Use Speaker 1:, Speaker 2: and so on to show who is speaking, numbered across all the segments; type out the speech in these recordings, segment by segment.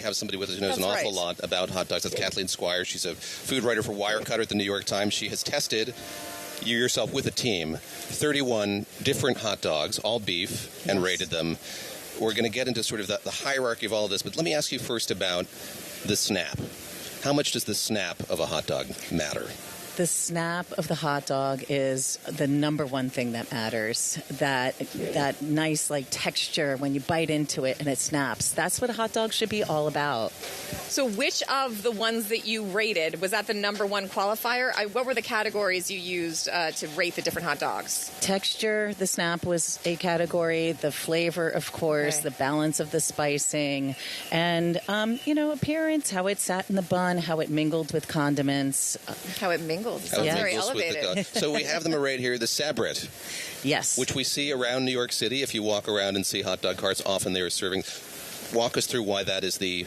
Speaker 1: have somebody with us who knows an awful lot about hot dogs. That's Kathleen Squires. She's a food writer for Wirecutter at the New York Times. She has tested, you yourself with a team, 31 different hot dogs, all beef, and rated them. We're going to get into sort of the hierarchy of all of this, but let me ask you first about the snap. How much does the snap of a hot dog matter?
Speaker 2: The snap of the hot dog is the number one thing that matters. That nice texture when you bite into it and it snaps. That's what a hot dog should be all about.
Speaker 3: So which of the ones that you rated, was that the number one qualifier? What were the categories you used to rate the different hot dogs?
Speaker 2: Texture, the snap was a category. The flavor, of course, the balance of the spicing, and appearance, how it sat in the bun, how it mingled with condiments.
Speaker 3: How it mingled. Sounds very elevated.
Speaker 1: So we have them right here, the Sabrett.
Speaker 2: Yes.
Speaker 1: Which we see around New York City. If you walk around and see hot dog carts, often they are serving. Walk us through why that is the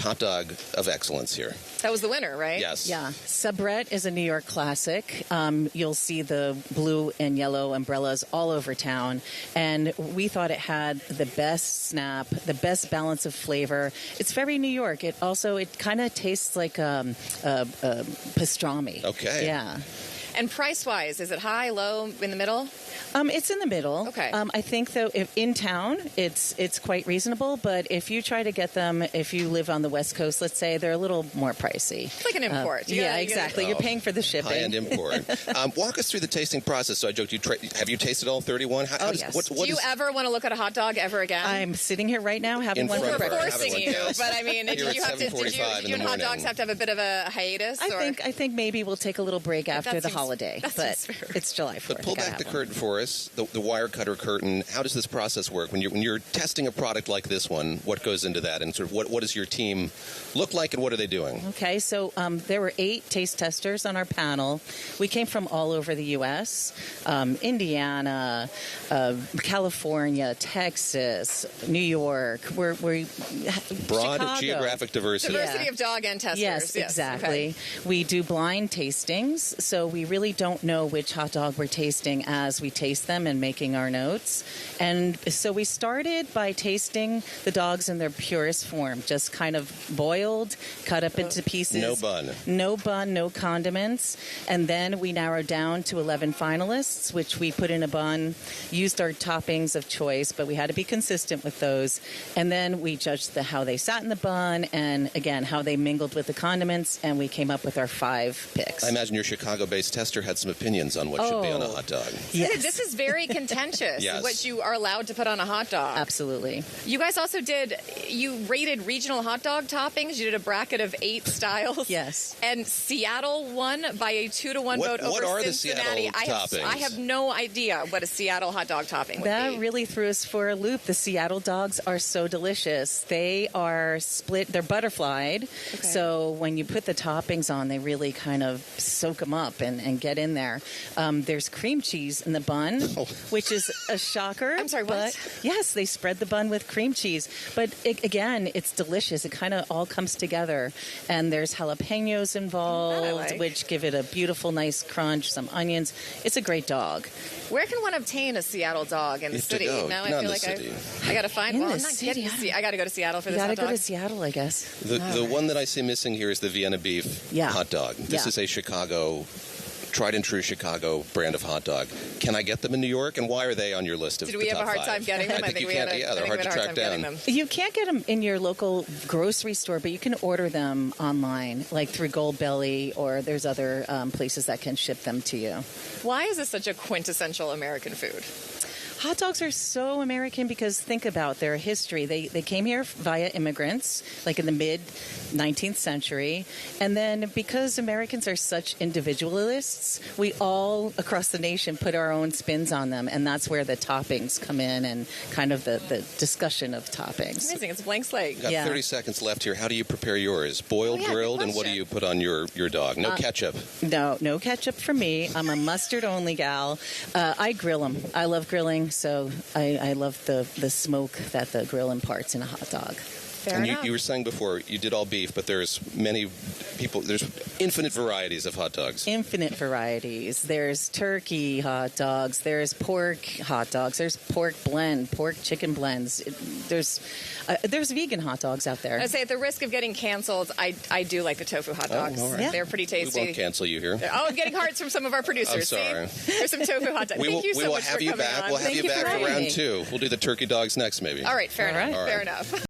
Speaker 1: hot dog of excellence here.
Speaker 3: That was the winner, right?
Speaker 1: Yes.
Speaker 2: Yeah. Sabrett is a New York classic. You'll see the blue and yellow umbrellas all over town. And we thought it had the best snap, the best balance of flavor. It's very New York. It kind of tastes like pastrami.
Speaker 1: Okay.
Speaker 2: Yeah.
Speaker 3: And price-wise, is it high, low, in the middle?
Speaker 2: It's in the middle.
Speaker 3: Okay.
Speaker 2: I think, though, if in town, it's quite reasonable. But if you try to get them, if you live on the West Coast, let's say, they're a little more pricey.
Speaker 3: It's like an import.
Speaker 2: Exactly. You're paying for the shipping.
Speaker 1: High-end import. Walk us through the tasting process. So I joked, have you tasted all 31?
Speaker 2: Yes.
Speaker 3: Do you ever want to look at a hot dog ever again?
Speaker 2: I'm sitting here right now having one for breakfast.
Speaker 3: We're forcing you, but I mean, did you and hot dogs have to have a bit of a hiatus?
Speaker 2: I think maybe we'll take a little break after the holiday. But it's July 4th.
Speaker 1: But pull back the curtain for us, the Wirecutter curtain. How does this process work? When you're testing a product like this one, what goes into that? And sort of what does your team look like and what are they doing?
Speaker 2: Okay, so there were 8 taste testers on our panel. We came from all over the U.S., Indiana, California, Texas, New York. We're
Speaker 1: broad
Speaker 2: Chicago.
Speaker 1: Geographic diversity.
Speaker 3: Diversity of dog and testers.
Speaker 2: Yes, exactly. Okay. We do blind tastings, so we really don't know which hot dog we're tasting as we taste them and making our notes. And so we started by tasting the dogs in their purest form, just kind of boiled, cut up into pieces.
Speaker 1: No bun.
Speaker 2: No bun, no condiments. And then we narrowed down to 11 finalists, which we put in a bun, used our toppings of choice, but we had to be consistent with those. And then we judged how they sat in the bun and, again, how they mingled with the condiments, and we came up with our 5 picks.
Speaker 1: I imagine your Chicago-based tester had some opinions on what should be on a hot dog.
Speaker 2: Yes.
Speaker 3: This is very contentious,
Speaker 1: yes.
Speaker 3: What you are allowed to put on a hot dog.
Speaker 2: Absolutely.
Speaker 3: You guys also you rated regional hot dog toppings. You did a bracket of 8 styles.
Speaker 2: Yes.
Speaker 3: And Seattle won by a 2-1 vote over Cincinnati.
Speaker 1: What are the Seattle toppings?
Speaker 3: I have no idea what a Seattle hot dog topping would be.
Speaker 2: That really threw us for a loop. The Seattle dogs are so delicious. They are split. They're butterflied. Okay. So when you put the toppings on, they really kind of soak them up and get in there. There's cream cheese in the bun, which is a shocker.
Speaker 3: I'm sorry, what?
Speaker 2: But yes, they spread the bun with cream cheese. But again, it's delicious. It kind of all comes together. And there's jalapenos involved, which give it a beautiful, nice crunch, some onions. It's a great dog.
Speaker 3: Where can one obtain a Seattle dog in the city?
Speaker 1: Now I feel like I
Speaker 3: got to find one. I'm not getting to see. I got to go to Seattle for this hot dog.
Speaker 2: You got to go to Seattle, I guess.
Speaker 1: The one that I see missing here is the Vienna beef hot dog. This is a Chicago, tried and true Chicago brand of hot dog. Can I get them in New York? And why are they on your list of the top 5?
Speaker 3: Did we have a hard time getting them?
Speaker 1: I think you can't. They're hard to track down.
Speaker 2: You can't get them in your local grocery store, but you can order them online, like through Goldbelly, or there's other places that can ship them to you.
Speaker 3: Why is this such a quintessential American food?
Speaker 2: Hot dogs are so American because think about their history. They came here via immigrants, like in the mid-19th century. And then because Americans are such individualists, we all across the nation put our own spins on them. And that's where the toppings come in and kind of the discussion of toppings.
Speaker 3: Amazing. It's a blank slate.
Speaker 1: We've got 30 seconds left here. How do you prepare yours? Boiled, grilled, and what do you put on your dog? No ketchup?
Speaker 2: No ketchup for me. I'm a mustard-only gal. I grill them. I love grilling. So I love the smoke that the grill imparts in a hot dog.
Speaker 3: Fair
Speaker 1: And
Speaker 3: enough.
Speaker 1: you were saying before, you did all beef, but there's many people, there's infinite varieties of hot dogs.
Speaker 2: Infinite varieties. There's turkey hot dogs. There's pork hot dogs. There's pork blend, pork chicken blends. There's vegan hot dogs out there.
Speaker 3: I say, at the risk of getting canceled, I do like the tofu hot dogs.
Speaker 1: all right.
Speaker 2: Yeah.
Speaker 3: They're pretty tasty.
Speaker 1: We won't cancel you here.
Speaker 3: Oh, I'm getting hearts from some of our producers.
Speaker 1: I'm sorry.
Speaker 3: See? There's some tofu hot dogs.
Speaker 1: We
Speaker 3: Thank you so
Speaker 1: will
Speaker 3: much
Speaker 1: have
Speaker 3: for
Speaker 1: you
Speaker 3: coming
Speaker 1: back.
Speaker 3: on.
Speaker 1: We'll have
Speaker 2: Thank
Speaker 1: you
Speaker 2: you for
Speaker 1: back for
Speaker 2: having
Speaker 1: round
Speaker 2: me.
Speaker 1: 2. We'll do the turkey dogs next, maybe.
Speaker 3: All right, fair
Speaker 2: All
Speaker 3: enough.
Speaker 2: right.
Speaker 3: Fair enough.